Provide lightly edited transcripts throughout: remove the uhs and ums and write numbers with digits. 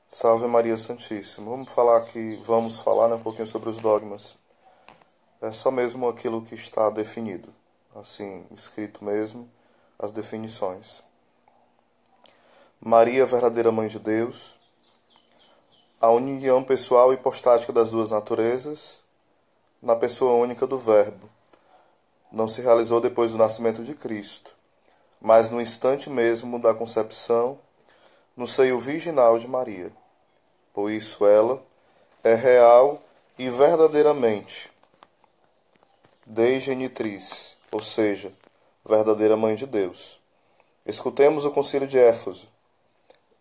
Salve Maria Santíssima. Vamos falar, né, um pouquinho sobre os dogmas. É só mesmo aquilo que está definido, assim, escrito mesmo, as definições. Maria, verdadeira Mãe de Deus, a união pessoal e hipostática das duas naturezas, na pessoa única do Verbo, não se realizou depois do nascimento de Cristo, mas no instante mesmo da concepção, no seio virginal de Maria. Por isso ela é real e verdadeiramente Dei-genitriz, ou seja, verdadeira Mãe de Deus. Escutemos o Concílio de Éfeso,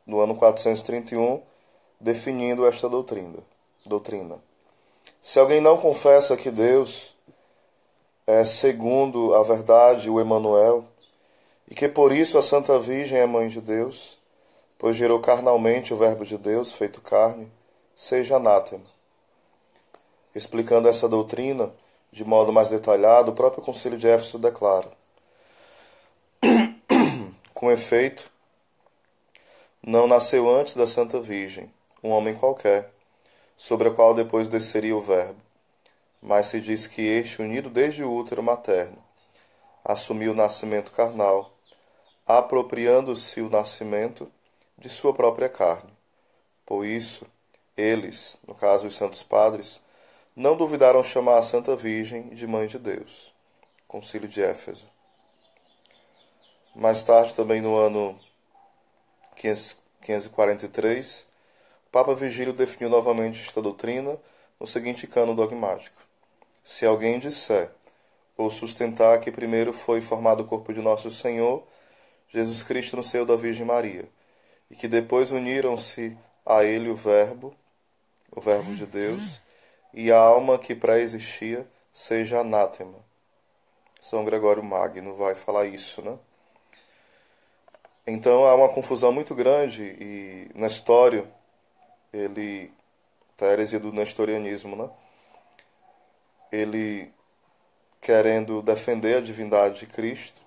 no ano 431, definindo esta doutrina. Se alguém não confessa que Deus é, segundo a verdade, o Emanuel, e que por isso a Santa Virgem é Mãe de Deus, pois gerou carnalmente o Verbo de Deus, feito carne, seja anátema. Explicando essa doutrina de modo mais detalhado, o próprio Concílio de Éfeso declara: com efeito, não nasceu antes da Santa Virgem um homem qualquer, sobre a qual depois desceria o Verbo, mas se diz que este, unido desde o útero materno, assumiu o nascimento carnal, apropriando-se o nascimento de sua própria carne. Por isso, eles, no caso os Santos Padres, não duvidaram chamar a Santa Virgem de Mãe de Deus. Concílio de Éfeso. Mais tarde, também no ano 543, o Papa Vigílio definiu novamente esta doutrina no seguinte cano dogmático: se alguém disser ou sustentar que primeiro foi formado o corpo de nosso Senhor, Jesus Cristo no seio da Virgem Maria, e que depois uniram-se a ele o Verbo de Deus, e a alma que pré-existia, seja anátema. São Gregório Magno vai falar isso, né? Então há uma confusão muito grande e Nestório, ele está heresia do nestorianismo, né? Ele querendo defender a divindade de Cristo,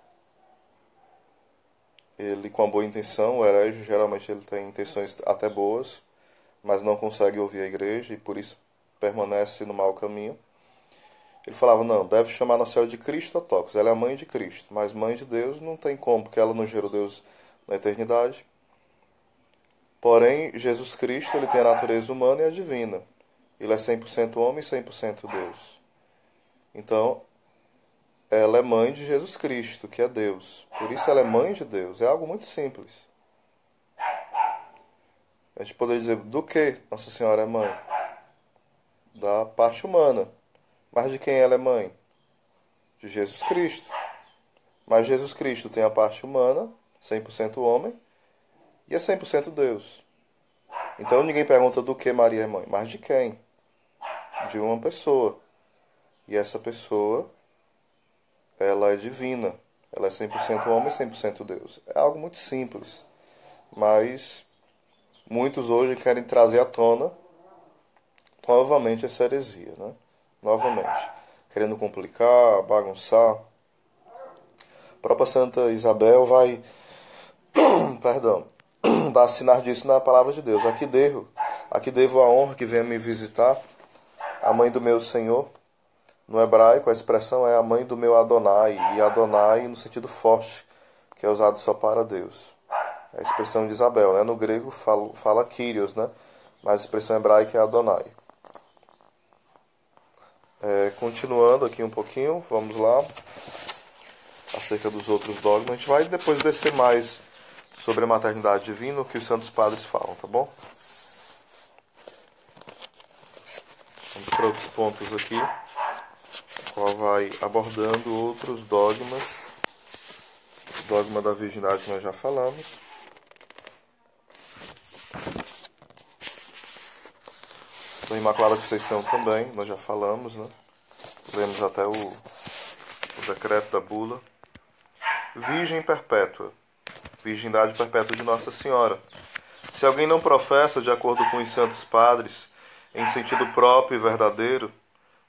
ele com a boa intenção, o herege geralmente ele tem intenções até boas, mas não consegue ouvir a igreja e por isso permanece no mau caminho. Ele falava, não, deve chamar Nossa Senhora de Cristotocos, ela é a mãe de Cristo, mas mãe de Deus não tem como, porque ela não gerou Deus na eternidade. Porém, Jesus Cristo, ele tem a natureza humana e a divina. Ele é 100% homem e 100% Deus. Então, ela é mãe de Jesus Cristo, que é Deus. Por isso ela é mãe de Deus. É algo muito simples. A gente poderia dizer, do que Nossa Senhora é mãe? Da parte humana. Mas de quem ela é mãe? De Jesus Cristo. Mas Jesus Cristo tem a parte humana, 100% homem, e é 100% Deus. Então ninguém pergunta do que Maria é mãe, mas de quem? De uma pessoa. E essa pessoa, ela é divina. Ela é 100% homem e 100% Deus. É algo muito simples. Mas muitos hoje querem trazer à tona novamente essa heresia, né? Novamente. Querendo complicar, bagunçar. A própria Santa Isabel vai, perdão, dar sinais disso na palavra de Deus. Aqui devo a honra que venha me visitar a mãe do meu Senhor. No hebraico, a expressão é a mãe do meu Adonai, e Adonai no sentido forte, que é usado só para Deus. É a expressão de Isabel, né? No grego fala Kyrios, né? Mas a expressão hebraica é Adonai. Continuando aqui um pouquinho, vamos lá, acerca dos outros dogmas. A gente vai depois descer mais sobre a maternidade divina, o que os santos padres falam, tá bom? Vamos para outros pontos aqui, qual vai abordando outros dogmas. O dogma da virgindade que nós já falamos. Da Imaculada Conceição também, nós já falamos, né? Lemos até o decreto da bula. Virgem perpétua. Virgindade perpétua de Nossa Senhora. Se alguém não professa, de acordo com os santos padres, em sentido próprio e verdadeiro,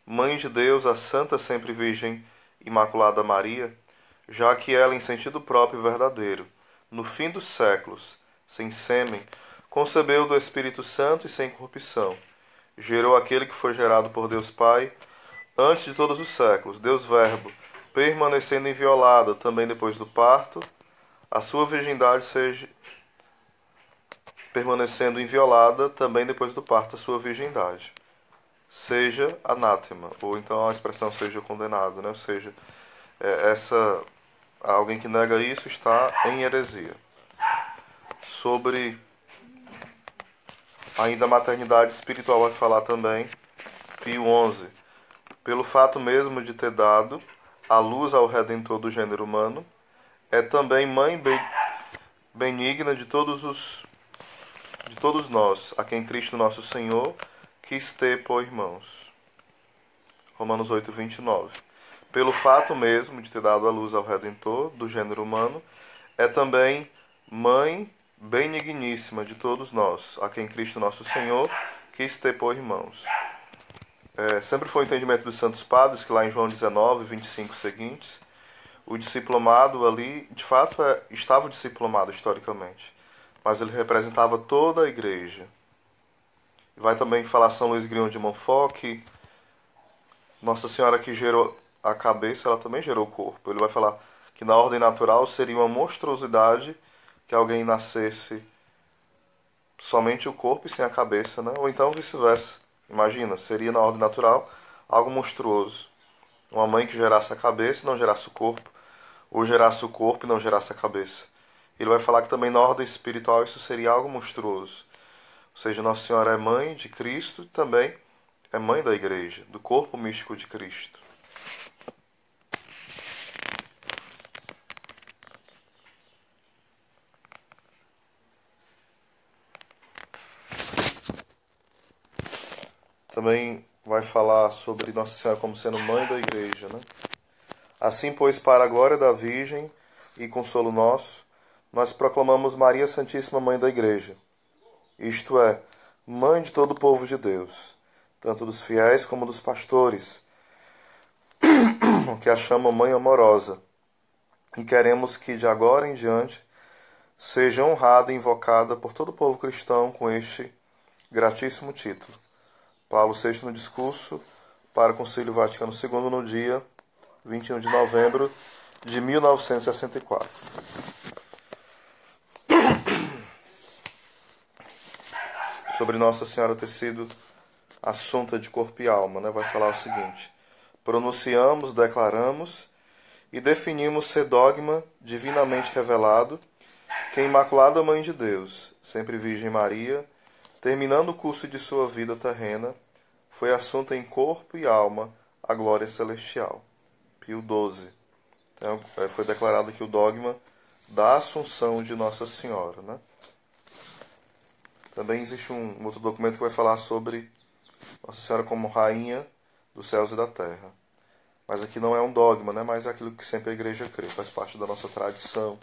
Mãe de Deus, a Santa Sempre Virgem Imaculada Maria, já que ela, em sentido próprio e verdadeiro, no fim dos séculos, sem sêmen, concebeu do Espírito Santo e sem corrupção. Gerou aquele que foi gerado por Deus Pai antes de todos os séculos. Deus Verbo, permanecendo inviolada também depois do parto, a sua virgindade seja permanecendo inviolada também depois do parto, a sua virgindade seja anátema, ou então a expressão seja condenado, né? Ou seja, alguém que nega isso está em heresia. Sobre ainda a maternidade espiritual vai falar também Pio XI. Pelo fato mesmo de ter dado a luz ao Redentor do gênero humano, é também mãe benigna de todos nós, a quem Cristo nosso Senhor quis ter por irmãos. Romanos 8, 29. Pelo fato mesmo de ter dado a luz ao Redentor do gênero humano, é também mãe benigníssima de todos nós, a quem Cristo nosso Senhor quis ter por irmãos. Sempre foi o entendimento dos santos padres que lá em João 19, 25 seguintes, o discipulado ali, de fato, estava discipulado historicamente, mas ele representava toda a igreja. Vai também falar São Luís Grignon de Montfort que Nossa Senhora que gerou a cabeça, ela também gerou o corpo. Ele vai falar que na ordem natural seria uma monstruosidade que alguém nascesse somente o corpo e sem a cabeça, né? Ou então vice-versa. Imagina, seria na ordem natural algo monstruoso. Uma mãe que gerasse a cabeça e não gerasse o corpo, ou gerasse o corpo e não gerasse a cabeça. Ele vai falar que também na ordem espiritual isso seria algo monstruoso. Ou seja, Nossa Senhora é mãe de Cristo e também é mãe da igreja, do corpo místico de Cristo. Também vai falar sobre Nossa Senhora como sendo mãe da igreja, né? Assim, pois, para a glória da Virgem e consolo nosso, nós proclamamos Maria Santíssima Mãe da Igreja, isto é, Mãe de todo o povo de Deus, tanto dos fiéis como dos pastores, que a chamam Mãe Amorosa, e queremos que de agora em diante seja honrada e invocada por todo o povo cristão com este gratíssimo título. Paulo VI no discurso para o Concílio Vaticano II no dia 21 de novembro de 1964. Sobre Nossa Senhora ter sido assunta de corpo e alma, né? Vai falar o seguinte: pronunciamos, declaramos e definimos ser dogma divinamente revelado que a Imaculada Mãe de Deus, sempre Virgem Maria, terminando o curso de sua vida terrena, foi assunta em corpo e alma à glória celestial. Pio XII. Então, foi declarado aqui o dogma da Assunção de Nossa Senhora, né? Também existe um outro documento que vai falar sobre Nossa Senhora como Rainha dos céus e da terra. Mas aqui não é um dogma, né? Mas é aquilo que sempre a igreja crê, faz parte da nossa tradição.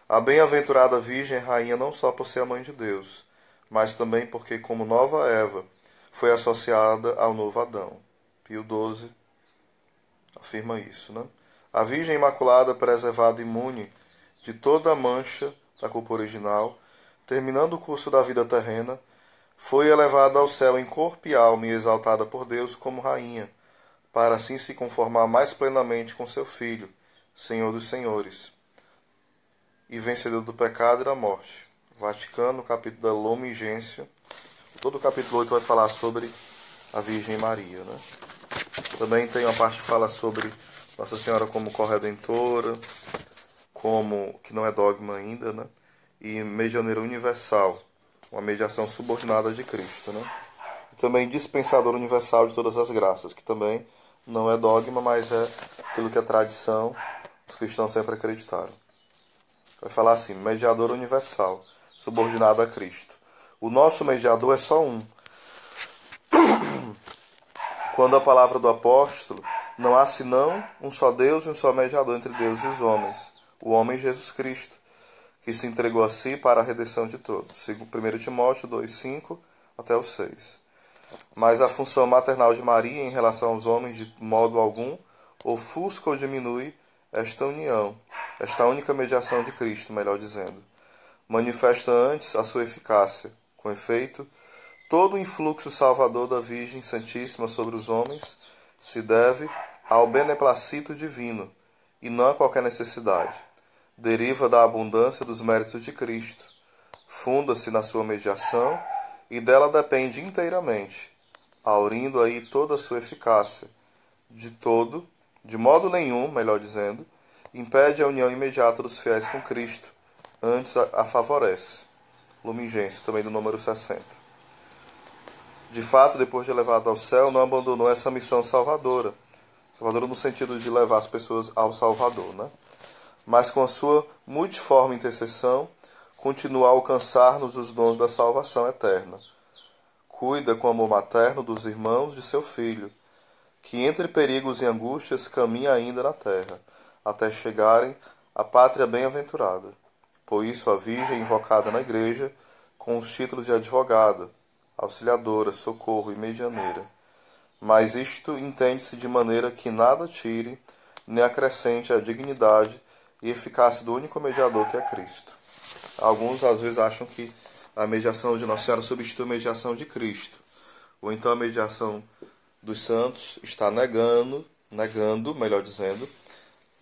A bem-aventurada Virgem é Rainha não só por ser a Mãe de Deus, mas também porque, como nova Eva, foi associada ao novo Adão. Pio XII afirma isso, né? A Virgem Imaculada, preservada e imune de toda a mancha da culpa original, terminando o curso da vida terrena, foi elevada ao céu em corpo e alma e exaltada por Deus como rainha, para assim se conformar mais plenamente com seu Filho, Senhor dos Senhores, e vencedor do pecado e da morte. Vaticano, capítulo da Lumen Gentium. Todo o capítulo 8 vai falar sobre a Virgem Maria, né? Também tem uma parte que fala sobre Nossa Senhora como corredentora, como que não é dogma ainda, né? E medianeira universal, uma mediação subordinada de Cristo, né? E também dispensador universal de todas as graças, que também não é dogma, mas é aquilo que a tradição, os cristãos sempre acreditaram. Vai falar assim: mediador universal, subordinado a Cristo. O nosso mediador é só um. Quando a palavra do apóstolo, não há senão um só Deus e um só mediador entre Deus e os homens, o homem Jesus Cristo, que se entregou a si para a redenção de todos. Segundo 1 Timóteo 2,5 até o 6. Mas a função maternal de Maria em relação aos homens de modo algum ofusca ou diminui esta união, esta única mediação de Cristo, melhor dizendo. manifesta antes a sua eficácia. Com efeito, todo o influxo salvador da Virgem Santíssima sobre os homens se deve ao beneplacito divino, e não a qualquer necessidade. Deriva da abundância dos méritos de Cristo, funda-se na sua mediação e dela depende inteiramente, aurindo aí toda a sua eficácia. De modo nenhum, melhor dizendo, impede a união imediata dos fiéis com Cristo, antes a favorece. Lumen Gentium, também do número 60. De fato, depois de elevado ao céu, não abandonou essa missão salvadora. Salvadora no sentido de levar as pessoas ao Salvador, né? Mas com a sua multiforme intercessão, continua a alcançar-nos os dons da salvação eterna. Cuida com amor materno dos irmãos de seu Filho, que entre perigos e angústias caminha ainda na terra, até chegarem à pátria bem-aventurada. Por isso a Virgem, invocada na Igreja, com os títulos de advogada, auxiliadora, socorro e medianeira. Mas isto entende-se de maneira que nada tire, nem acrescente a dignidade e eficácia do único mediador que é Cristo. Alguns às vezes acham que a mediação de Nossa Senhora substitui a mediação de Cristo. Ou então a mediação dos santos está negando, melhor dizendo,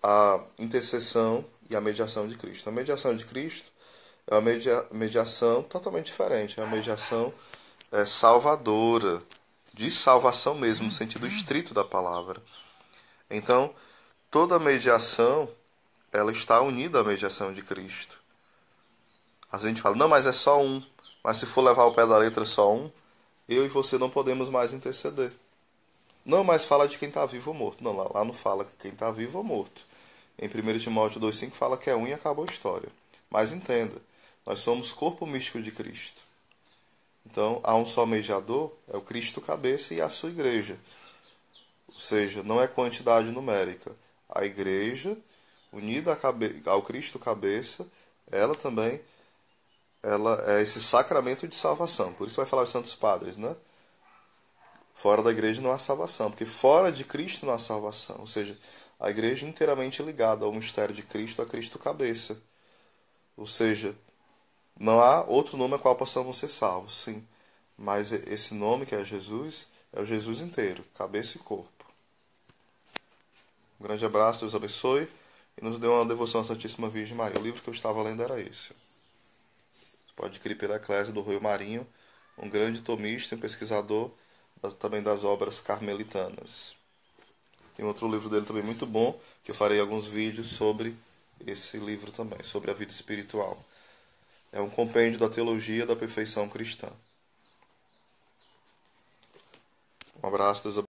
a intercessão e a mediação de Cristo. A mediação de Cristo é uma mediação totalmente diferente. É uma mediação salvadora, de salvação mesmo, no sentido estrito da palavra. Então, toda mediação, ela está unida à mediação de Cristo. Às vezes a gente fala, não, mas é só um. Mas se for levar ao pé da letra só um, eu e você não podemos mais interceder. Não, mas fala de quem está vivo ou morto. Não, lá não fala que quem está vivo ou morto. Em 1 Timóteo 2,5 fala que é um e acabou a história. Mas entenda, nós somos corpo místico de Cristo. Então, há um só mediador, é o Cristo cabeça e a sua igreja. Ou seja, não é quantidade numérica. A igreja, unida ao Cristo cabeça, ela também é esse sacramento de salvação. Por isso vai falar os santos padres, né? Fora da igreja não há salvação, porque fora de Cristo não há salvação. Ou seja, a igreja é inteiramente ligada ao mistério de Cristo, a Cristo cabeça. Ou seja, não há outro nome a qual possamos ser salvos, sim. Mas esse nome que é Jesus, é o Jesus inteiro, cabeça e corpo. Um grande abraço, Deus abençoe. E nos dê uma devoção à Santíssima Virgem Maria. O livro que eu estava lendo era esse. Você pode adquirir pela Eclésia do Rio Marinho, um grande tomista e um pesquisador também das obras carmelitanas. Tem outro livro dele também muito bom, que eu farei alguns vídeos sobre esse livro também, sobre a vida espiritual. É um compêndio da teologia da perfeição cristã. Um abraço, Deus abençoe.